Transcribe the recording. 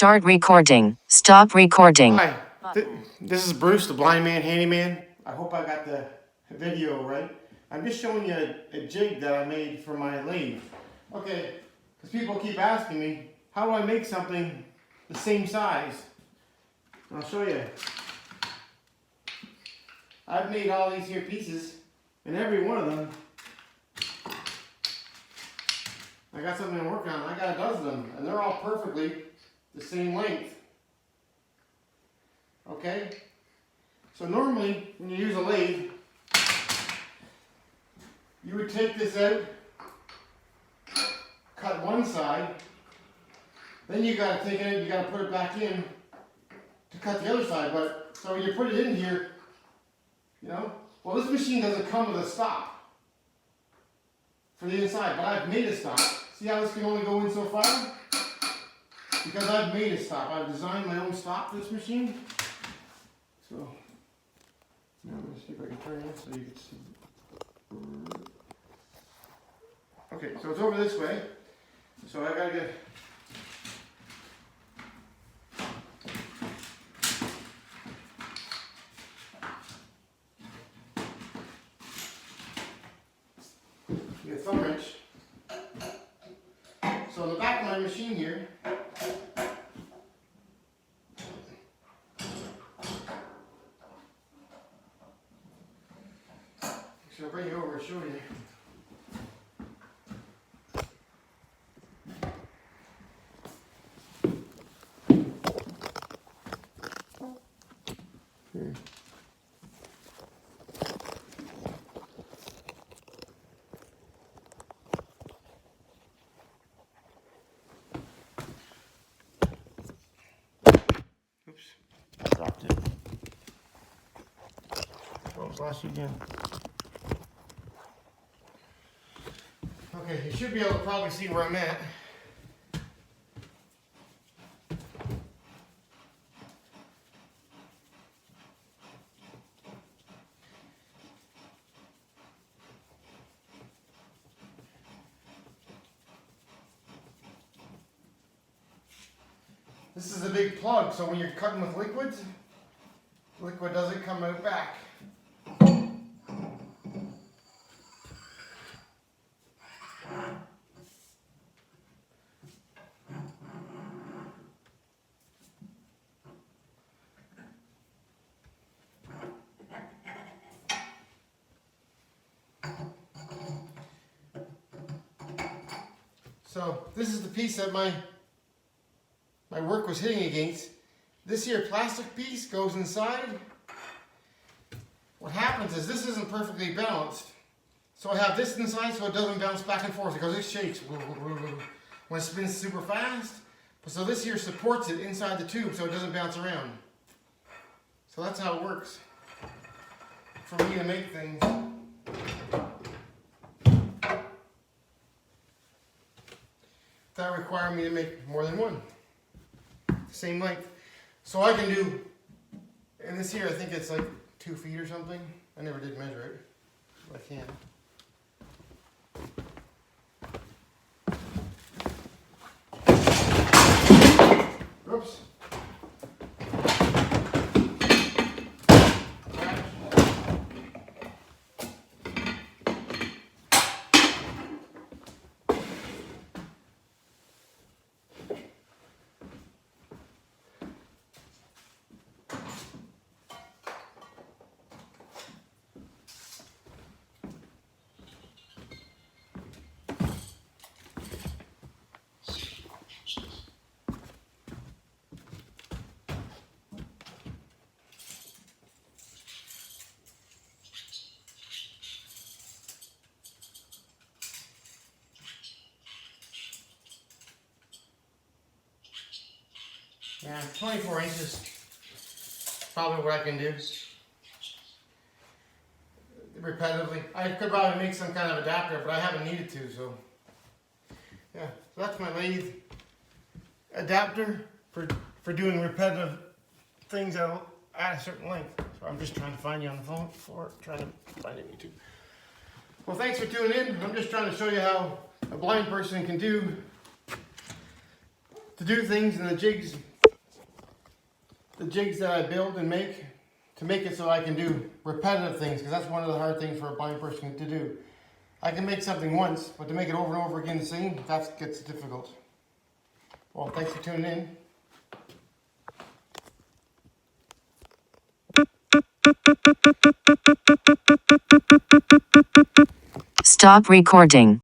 Start recording. Stop recording. Hi, this is Bruce, the blind man handyman. I hope I got the video right. I'm just showing you a jig that I made for my lathe. Okay, because people keep asking me, how do I make something the same size? And I'll show you. I've made all these here pieces, and every one of them, I got something to work on. I got a dozen of them, and they're all perfectly the same length. Okay? So normally, when you use a lathe, you would take this out, cut one side, then you gotta take it out, you gotta put it back in to cut the other side. But so when you put it in here, you know, well, this machine doesn't come with a stop for the inside, but I've made a stop. See how this can only go in so far? Because I've made a stop. I've designed my own stop for this machine. So now I'm going to see if I can turn it so you can see. Okay, so it's over this way. So I gotta get. Get a thumb wrench. So on the back of my machine here, so I'll bring you over and show you. Here. Oops, dropped it. Almost lost you again. Okay, you should be able to probably see where I'm at. This is a big plug, so when you're cutting with liquids, liquid doesn't come out back. So this is the piece that my work was hitting against. This here plastic piece goes inside. What happens is this isn't perfectly balanced. So I have this inside so it doesn't bounce back and forth because it shakes when it spins super fast. So this here supports it inside the tube so it doesn't bounce around. So that's how it works for me to make things. That require me to make more than one. Same length. So I can do, and this here I think it's like 2 feet or something. I never did measure it, but I can. Oops. Yeah, 24 inches, probably what I can do. Repetitively. I could probably make some kind of adapter, but I haven't needed to, so. Yeah, so that's my lathe adapter for doing repetitive things at a certain length. So I'm just trying to find you on the phone trying to find it on YouTube. Well, thanks for tuning in. I'm just trying to show you how a blind person can do things in the jigs the jigs that I build and make to make it so I can do repetitive things, because that's one of the hard things for a blind person to do. I can make something once, but to make it over and over again the same, that gets difficult. Well, thanks for tuning in. Stop recording.